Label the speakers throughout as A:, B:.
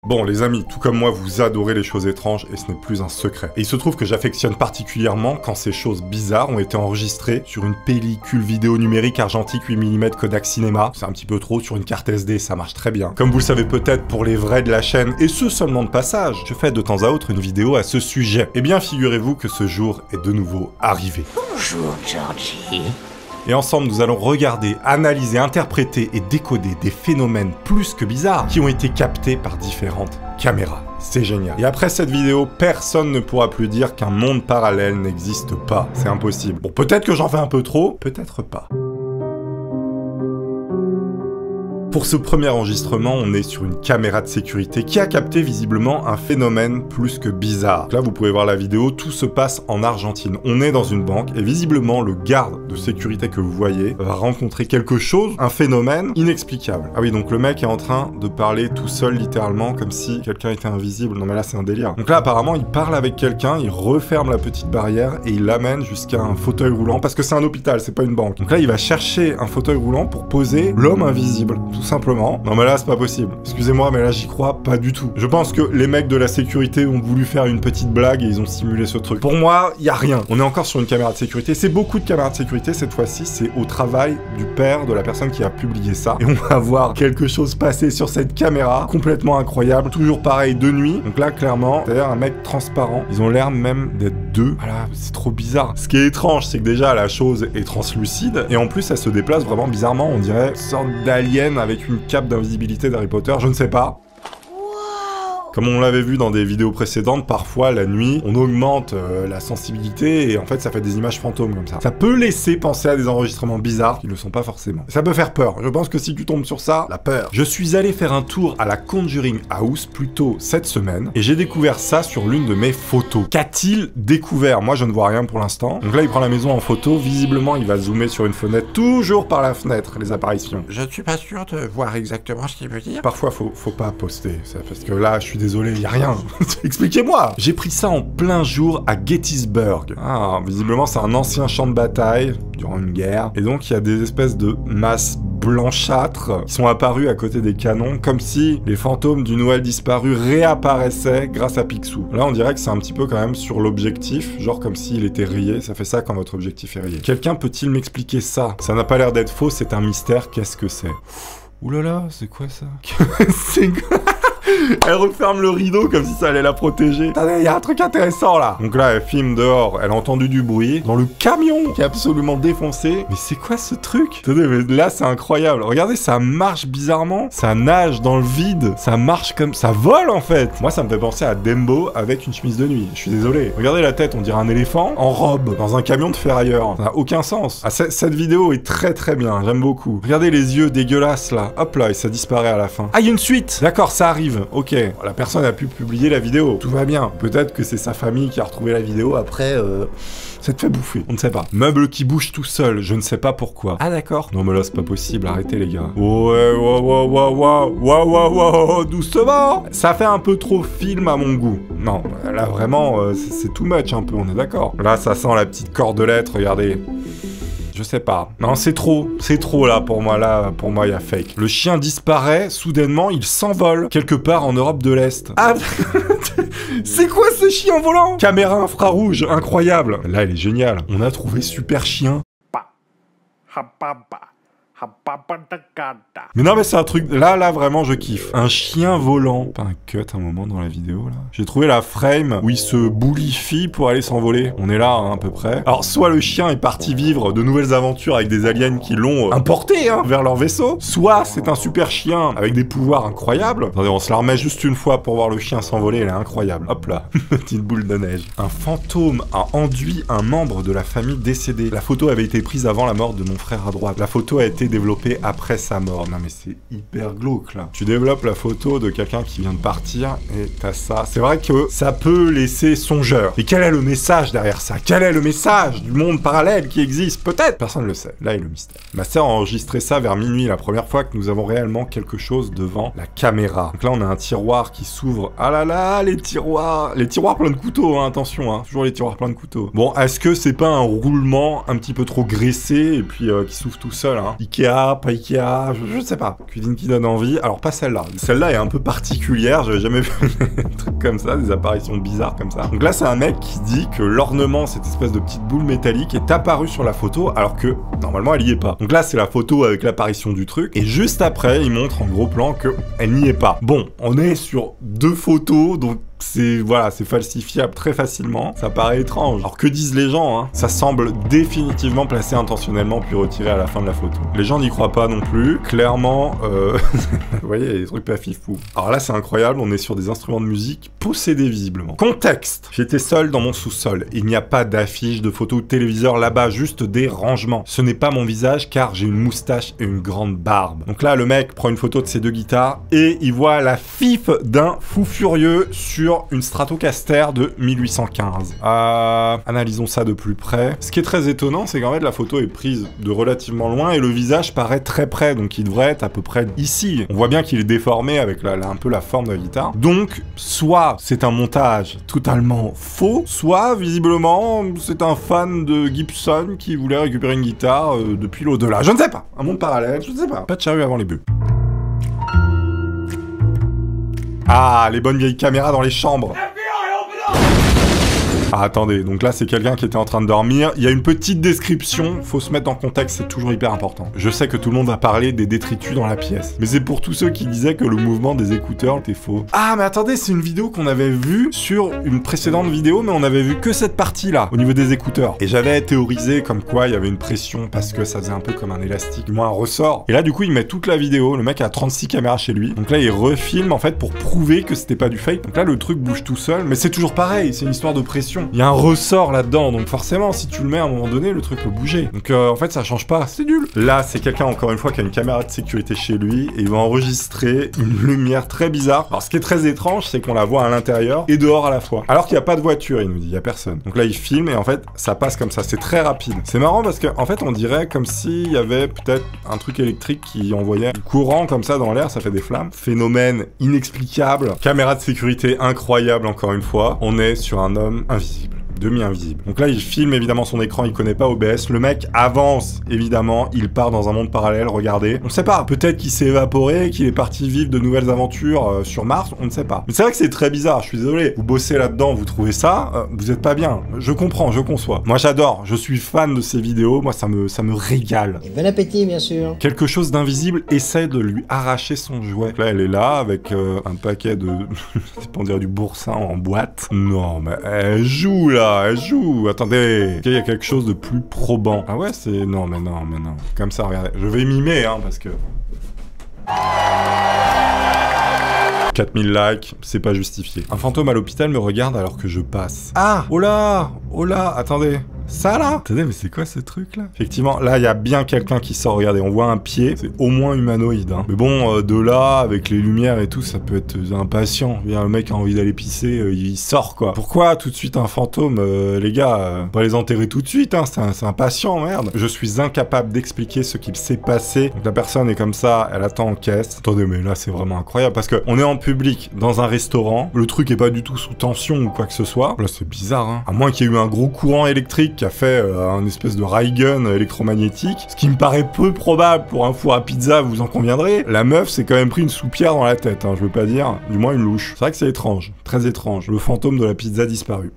A: Bon les amis, tout comme moi, vous adorez les choses étranges et ce n'est plus un secret. Et il se trouve que j'affectionne particulièrement quand ces choses bizarres ont été enregistrées sur une pellicule vidéo numérique argentique 8 mm Kodak Cinéma. C'est un petit peu trop, sur une carte SD, ça marche très bien. Comme vous le savez peut-être pour les vrais de la chaîne, et ce seulement de passage, je fais de temps à autre une vidéo à ce sujet. Eh bien figurez-vous que ce jour est de nouveau arrivé.
B: Bonjour Georgie.
A: Et ensemble, nous allons regarder, analyser, interpréter et décoder des phénomènes plus que bizarres qui ont été captés par différentes caméras. C'est génial. Et après cette vidéo, personne ne pourra plus dire qu'un monde parallèle n'existe pas. C'est impossible. Bon, peut-être que j'en fais un peu trop, peut-être pas. Pour ce premier enregistrement, on est sur une caméra de sécurité qui a capté visiblement un phénomène plus que bizarre. Là, vous pouvez voir la vidéo, tout se passe en Argentine. On est dans une banque et visiblement, le garde de sécurité que vous voyez va rencontrer quelque chose, un phénomène inexplicable. Ah oui, donc le mec est en train de parler tout seul, littéralement, comme si quelqu'un était invisible. Non mais là, c'est un délire. Donc là, apparemment, il parle avec quelqu'un, il referme la petite barrière et il l'amène jusqu'à un fauteuil roulant, parce que c'est un hôpital, c'est pas une banque. Donc là, il va chercher un fauteuil roulant pour poser l'homme invisible. Tout simplement. Non mais là c'est pas possible. Excusez-moi mais là j'y crois pas du tout. Je pense que les mecs de la sécurité ont voulu faire une petite blague et ils ont simulé ce truc. Pour moi, y a rien. On est encore sur une caméra de sécurité. C'est beaucoup de caméras de sécurité cette fois-ci. C'est au travail du père de la personne qui a publié ça. Et on va voir quelque chose passer sur cette caméra. Complètement incroyable. Toujours pareil de nuit. Donc là clairement, c'est-à-dire un mec transparent. Ils ont l'air même d'être deux. Voilà, c'est trop bizarre. Ce qui est étrange, c'est que déjà la chose est translucide. Et en plus elle se déplace vraiment bizarrement. On dirait une sorte d'alien avec une cape d'invisibilité d'Harry Potter, je ne sais pas. Comme on l'avait vu dans des vidéos précédentes, parfois la nuit, on augmente la sensibilité et en fait ça fait des images fantômes comme ça. Ça peut laisser penser à des enregistrements bizarres qui ne le sont pas forcément. Ça peut faire peur. Je pense que si tu tombes sur ça, la peur. Je suis allé faire un tour à la Conjuring House plus tôt cette semaine et j'ai découvert ça sur l'une de mes photos. Qu'a-t-il découvert? Moi je ne vois rien pour l'instant. Donc là il prend la maison en photo, visiblement il va zoomer sur une fenêtre, toujours par la fenêtre les apparitions.
B: Je ne suis pas sûr de voir exactement ce qu'il veut dire.
A: Parfois faut pas poster, ça, parce que là je suis désolé, y a rien. Expliquez-moi. J'ai pris ça en plein jour à Gettysburg. Ah, visiblement c'est un ancien champ de bataille durant une guerre. Et donc il y a des espèces de masses blanchâtres qui sont apparus à côté des canons, comme si les fantômes du Noël disparu réapparaissaient grâce à Picsou. Là on dirait que c'est un petit peu quand même sur l'objectif, genre comme s'il était rayé. Ça fait ça quand votre objectif est rayé. Quelqu'un peut-il m'expliquer ça? Ça n'a pas l'air d'être faux, c'est un mystère. Qu'est-ce que c'est? Oulala, c'est quoi ça? C'est quoi? Elle referme le rideau comme si ça allait la protéger. Attendez, il y a un truc intéressant là. Donc là, elle filme dehors, elle a entendu du bruit dans le camion qui est absolument défoncé. Mais c'est quoi ce truc? Attendez, mais là c'est incroyable. Regardez, ça marche bizarrement. Ça nage dans le vide. Ça marche comme... ça vole en fait. Moi, ça me fait penser à Dembo avec une chemise de nuit. Je suis désolé. Regardez la tête, on dirait un éléphant en robe dans un camion de ferrailleurs. Ça n'a aucun sens. Ah, cette vidéo est très très bien. J'aime beaucoup. Regardez les yeux dégueulasses là. Hop là, et ça disparaît à la fin. Ah, il y a une suite. D'accord, ça arrive. Ok, la personne a pu publier la vidéo, tout va bien. Peut-être que c'est sa famille qui a retrouvé la vidéo après, ça te fait bouffer, on ne sait pas. Meuble qui bouge tout seul, je ne sais pas pourquoi. Ah d'accord. Non mais là c'est pas possible, arrêtez les gars. Ouais, doucement. Ça fait un peu trop film à mon goût. Non, là vraiment, c'est too much un peu, on est d'accord. Là ça sent la petite cordelette, regardez. Je sais pas. Non, c'est trop là pour moi. Là, pour moi, il y a fake. Le chien disparaît, soudainement, il s'envole quelque part en Europe de l'Est. Ah, c'est quoi ce chien volant? Caméra infrarouge, incroyable. Là, elle est géniale. On a trouvé super chien. Mais non mais c'est un truc, là vraiment je kiffe. Un chien volant. Pas un cut un moment dans la vidéo là. J'ai trouvé la frame où il se boulifie pour aller s'envoler. On est là hein, à peu près. Alors soit le chien est parti vivre de nouvelles aventures avec des aliens qui l'ont importé hein, vers leur vaisseau. Soit c'est un super chien avec des pouvoirs incroyables. Attendez, on se la remet juste une fois pour voir le chien s'envoler, elle est incroyable. Hop là, petite boule de neige. Un fantôme a enduit un membre de la famille décédé. La photo avait été prise avant la mort de mon frère à droite. La photo a été développée après sa mort. Non mais c'est hyper glauque là. Tu développes la photo de quelqu'un qui vient de partir et t'as ça. C'est vrai que ça peut laisser songeur. Et quel est le message derrière ça? Quel est le message du monde parallèle qui existe? Peut-être. Personne ne le sait. Là est le mystère. Ma sœur a enregistré ça vers minuit, la première fois que nous avons réellement quelque chose devant la caméra. Donc là on a un tiroir qui s'ouvre. Ah là là, les tiroirs pleins de couteaux, hein, attention, hein. Toujours les tiroirs pleins de couteaux. Bon, est-ce que c'est pas un roulement un petit peu trop graissé et puis qui s'ouvre tout seul, hein? Ikea, pas Ikea, je sais pas. Cuisine qui donne envie. Alors pas celle-là. Celle-là est un peu particulière, j'avais jamais vu un truc comme ça, des apparitions bizarres comme ça. Donc là c'est un mec qui dit que l'ornement, cette espèce de petite boule métallique, est apparu sur la photo alors que normalement elle y est pas. Donc là c'est la photo avec l'apparition du truc et juste après il montre en gros plan que elle n'y est pas. Bon, on est sur 2 photos donc c'est voilà, c'est falsifiable très facilement. Ça paraît étrange. Alors que disent les gens, hein? Ça semble définitivement placé intentionnellement puis retiré à la fin de la photo. Les gens n'y croient pas non plus. Clairement, vous voyez, il y a des trucs pas fifou. Alors là, c'est incroyable. On est sur des instruments de musique possédés visiblement. Contexte. J'étais seul dans mon sous-sol. Il n'y a pas d'affiche, de photos ou de téléviseur là-bas, juste des rangements. Ce n'est pas mon visage car j'ai une moustache et une grande barbe. Donc là, le mec prend une photo de ses 2 guitares et il voit la fif d'un fou furieux sur une Stratocaster de 1815. Analysons ça de plus près. Ce qui est très étonnant, c'est qu'en fait la photo est prise de relativement loin et le visage paraît très près, donc il devrait être à peu près ici. On voit bien qu'il est déformé avec un peu la forme de la guitare. Donc, soit c'est un montage totalement faux, soit visiblement c'est un fan de Gibson qui voulait récupérer une guitare depuis l'au-delà. Je ne sais pas. Un monde parallèle, je ne sais pas. Pas de charrue avant les bœufs. Ah, les bonnes vieilles caméras dans les chambres. Ah, attendez, donc là c'est quelqu'un qui était en train de dormir. Il y a une petite description, faut se mettre dans le contexte, c'est toujours hyper important. Je sais que tout le monde va parler des détritus dans la pièce, mais c'est pour tous ceux qui disaient que le mouvement des écouteurs était faux. Ah, mais attendez, c'est une vidéo qu'on avait vue sur une précédente vidéo, mais on avait vu que cette partie-là, au niveau des écouteurs. Et j'avais théorisé comme quoi il y avait une pression parce que ça faisait un peu comme un élastique, du moins un ressort. Et là, du coup, il met toute la vidéo. Le mec a 36 caméras chez lui. Donc là, il refilme en fait pour prouver que c'était pas du fake. Donc là, le truc bouge tout seul, mais c'est toujours pareil, c'est une histoire de pression. Il y a un ressort là-dedans, donc forcément, si tu le mets à un moment donné, le truc peut bouger. Donc en fait, ça change pas, c'est nul. Là, c'est quelqu'un, encore une fois, qui a une caméra de sécurité chez lui, et il va enregistrer une lumière très bizarre. Alors, ce qui est très étrange, c'est qu'on la voit à l'intérieur et dehors à la fois. Alors qu'il n'y a pas de voiture, il nous dit, il y a personne. Donc là, il filme, et en fait, ça passe comme ça, c'est très rapide. C'est marrant parce qu'en fait, on dirait comme s'il y avait peut-être un truc électrique qui envoyait du courant comme ça dans l'air, ça fait des flammes. Phénomène inexplicable. Caméra de sécurité incroyable, encore une fois. On est sur un homme invisible. Demi-invisible. Donc là, il filme évidemment son écran, il connaît pas OBS. Le mec avance, évidemment, il part dans un monde parallèle, regardez. On sait pas, peut-être qu'il s'est évaporé, qu'il est parti vivre de nouvelles aventures sur Mars, on ne sait pas. Mais c'est vrai que c'est très bizarre, je suis désolé. Vous bossez là-dedans, vous trouvez ça, vous êtes pas bien. Je comprends, je conçois. Moi, j'adore, je suis fan de ces vidéos, moi, ça me régale.
C: Et bon appétit, bien sûr.
A: Quelque chose d'invisible essaie de lui arracher son jouet. Donc là, elle est là, avec un paquet de... c'est pas, on dirait du boursin en boîte. Non, mais elle joue, là. Elle joue, attendez, il y a quelque chose de plus probant. Ah ouais, c'est... Non, mais non. Comme ça, regardez. Je vais mimer, hein, parce que... 4000 likes, c'est pas justifié. Un fantôme à l'hôpital me regarde alors que je passe. Ah, oh là, attendez. Ça là? Attendez, mais c'est quoi ce truc là? Effectivement, là il y a bien quelqu'un qui sort, regardez, on voit un pied, c'est au moins humanoïde. Hein. Mais bon, de là, avec les lumières et tout, ça peut être impatient. Bien, le mec a envie d'aller pisser, il sort quoi. Pourquoi tout de suite un fantôme? Les gars, pas les enterrer tout de suite, hein, c'est impatient, merde. Je suis incapable d'expliquer ce qu'il s'est passé. Donc la personne est comme ça, elle attend en caisse. Attendez, mais là c'est vraiment incroyable parce que on est en public, dans un restaurant, le truc est pas du tout sous tension ou quoi que ce soit. Là c'est bizarre, hein. À moins qu'il y ait eu un gros courant électrique qui a fait un espèce de ray gun électromagnétique, ce qui me paraît peu probable pour un four à pizza, vous en conviendrez. La meuf s'est quand même pris une soupière dans la tête, hein, je veux pas dire, du moins une louche. C'est vrai que c'est étrange, très étrange, le fantôme de la pizza disparu.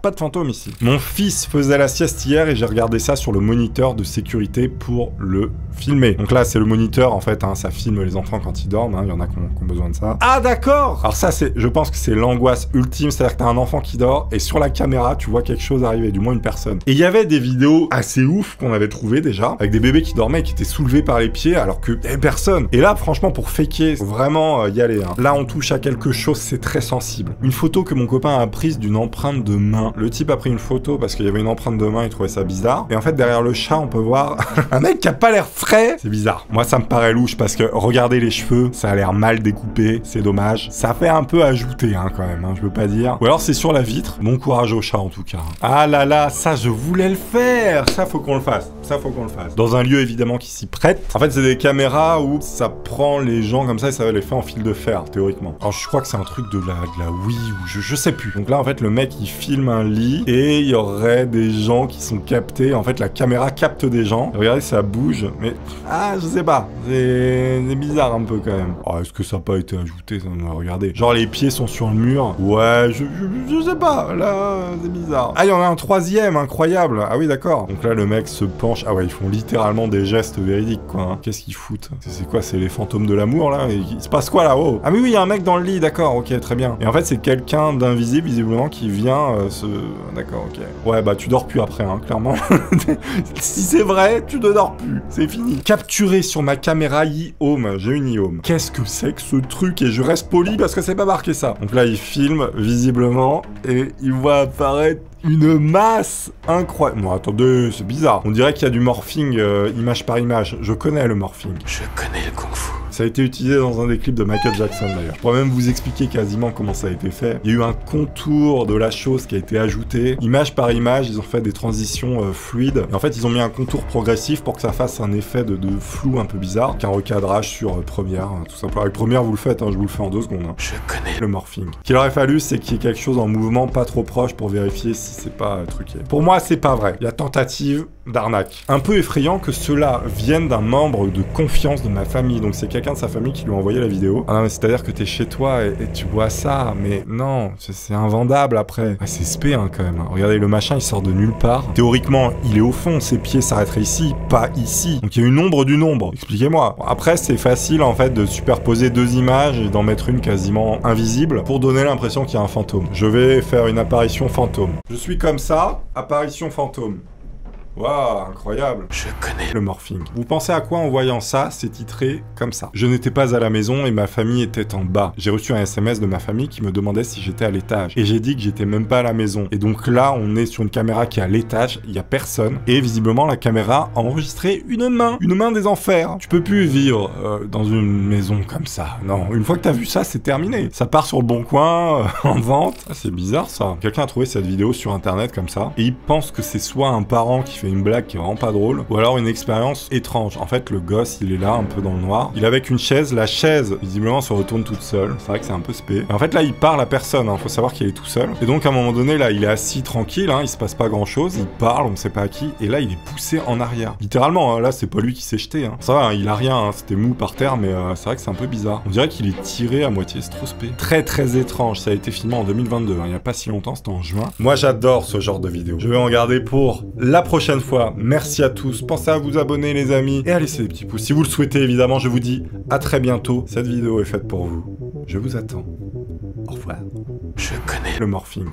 A: Pas de fantôme ici. Mon fils faisait la sieste hier et j'ai regardé ça sur le moniteur de sécurité pour le filmer. Donc là, c'est le moniteur, en fait, hein, ça filme les enfants quand ils dorment, hein, il y en a qui ont besoin de ça. Ah d'accord. Alors ça, je pense que c'est l'angoisse ultime, c'est-à-dire que t'as un enfant qui dort et sur la caméra, tu vois quelque chose arriver, du moins une personne. Et il y avait des vidéos assez ouf qu'on avait trouvées déjà, avec des bébés qui dormaient et qui étaient soulevés par les pieds alors que personne. Et là, franchement, pour faker, faut vraiment y aller. Hein. Là, on touche à quelque chose, c'est très sensible. Une photo que mon copain a prise d'une empreinte de main. Le type a pris une photo parce qu'il y avait une empreinte de main, il trouvait ça bizarre. Et en fait, derrière le chat, on peut voir un mec qui a pas l'air frais. C'est bizarre. Moi, ça me paraît louche parce que regardez les cheveux, ça a l'air mal découpé, c'est dommage. Ça fait un peu ajouter, hein, quand même, hein, je veux pas dire. Ou alors c'est sur la vitre. Bon courage au chat, en tout cas. Ah là là, ça, je voulais le faire. Ça, faut qu'on le fasse. Ça, faut qu'on le fasse. Dans un lieu, évidemment, qui s'y prête. En fait, c'est des caméras où ça prend les gens comme ça et ça va les faire en fil de fer, théoriquement. Alors, je crois que c'est un truc de la Wii ou je sais plus. Donc là, en fait, le mec, il filme un lit et il y aurait des gens qui sont captés. En fait, la caméra capte des gens. Regardez, ça bouge, mais ah, je sais pas. C'est bizarre un peu quand même. Oh, est-ce que ça n'a pas été ajouté? Ça, regardez. Genre les pieds sont sur le mur. Ouais, je sais pas. Là, c'est bizarre. Ah, il y en a un troisième, incroyable. Ah oui, d'accord. Donc là, le mec se penche. Ah ouais, ils font littéralement des gestes véridiques, quoi. Hein. Qu'est-ce qu'ils foutent? C'est quoi? C'est les fantômes de l'amour, là? Et il se passe quoi, là-haut? Ah oui, il y a un mec dans le lit, d'accord. Ok, très bien. Et en fait, c'est quelqu'un d'invisible, visiblement, qui vient se... D'accord, ok. Ouais, bah, tu dors plus après, hein, clairement. Si c'est vrai, tu ne dors plus. C'est fini. Capturé sur ma caméra e-home. J'ai une e-home. Qu'est-ce que c'est que ce truc? Et je reste poli parce que c'est pas marqué ça. Donc là, il filme, visiblement, et il voit apparaître une masse incroyable. Bon, attendez, c'est bizarre. On dirait qu'il y a du morphing image par image. Je connais le morphing.
B: Je connais le kung-fu.
A: Ça a été utilisé dans un des clips de Michael Jackson d'ailleurs. Je pourrais même vous expliquer quasiment comment ça a été fait. Il y a eu un contour de la chose qui a été ajouté. Image par image, ils ont fait des transitions fluides. Et en fait, ils ont mis un contour progressif pour que ça fasse un effet de flou un peu bizarre. Qu'un recadrage sur Premiere, tout simplement. Avec Premiere, vous le faites, hein, je vous le fais en 2 secondes. Hein.
B: Je connais
A: le morphing. Ce qu'il aurait fallu, c'est qu'il y ait quelque chose en mouvement pas trop proche pour vérifier si c'est pas truqué. Pour moi, c'est pas vrai. Il y a tentative d'arnaque. Un peu effrayant que cela vienne d'un membre de confiance de ma famille. Donc c'est quelqu'un de sa famille qui lui a envoyé la vidéo. Ah non, mais c'est-à-dire que t'es chez toi et tu vois ça, mais non, c'est invendable après. Ah, c'est spé hein, quand même. Regardez, le machin, il sort de nulle part. Théoriquement, il est au fond, ses pieds s'arrêteraient ici, pas ici. Donc il y a une ombre d'une ombre. Expliquez-moi. Après, c'est facile en fait de superposer 2 images et d'en mettre une quasiment invisible pour donner l'impression qu'il y a un fantôme. Je vais faire une apparition fantôme. Je suis comme ça, apparition fantôme. Waouh, incroyable.
B: Je connais
A: le morphing. Vous pensez à quoi en voyant ça? C'est titré comme ça. Je n'étais pas à la maison et ma famille était en bas. J'ai reçu un SMS de ma famille qui me demandait si j'étais à l'étage. Et j'ai dit que j'étais même pas à la maison. Et donc là, on est sur une caméra qui est à l'étage, il y a personne. Et visiblement, la caméra a enregistré une main des enfers. Tu peux plus vivre dans une maison comme ça. Non, une fois que t'as vu ça, c'est terminé. Ça part sur le bon coin, en vente. Ah, c'est bizarre ça. Quelqu'un a trouvé cette vidéo sur internet comme ça. Et il pense que c'est soit un parent qui fait une blague qui est vraiment pas drôle, ou alors une expérience étrange. En fait, le gosse, il est là, un peu dans le noir. Il est avec une chaise, la chaise, visiblement, se retourne toute seule. C'est vrai que c'est un peu spé. Et en fait, là, il parle à personne, hein. Faut savoir qu'il est tout seul. Et donc, à un moment donné, là, il est assis tranquille, hein. Il se passe pas grand-chose. Il parle, on ne sait pas à qui. Et là, il est poussé en arrière. Littéralement, hein. Là, c'est pas lui qui s'est jeté, hein. Ça va, hein, il a rien, hein. C'était mou par terre, mais c'est vrai que c'est un peu bizarre. On dirait qu'il est tiré à moitié, c'est trop spé. Très, très étrange. Ça a été filmé en 2022, hein. Il y a pas si longtemps, c'était en juin. Moi, j'adore ce genre de vidéo. Je vais en garder pour la prochaine fois. Merci à tous. Pensez à vous abonner, les amis, et à laisser des petits pouces. Si vous le souhaitez, évidemment, je vous dis à très bientôt. Cette vidéo est faite pour vous. Je vous attends. Au revoir.
B: Je connais
A: le morphing.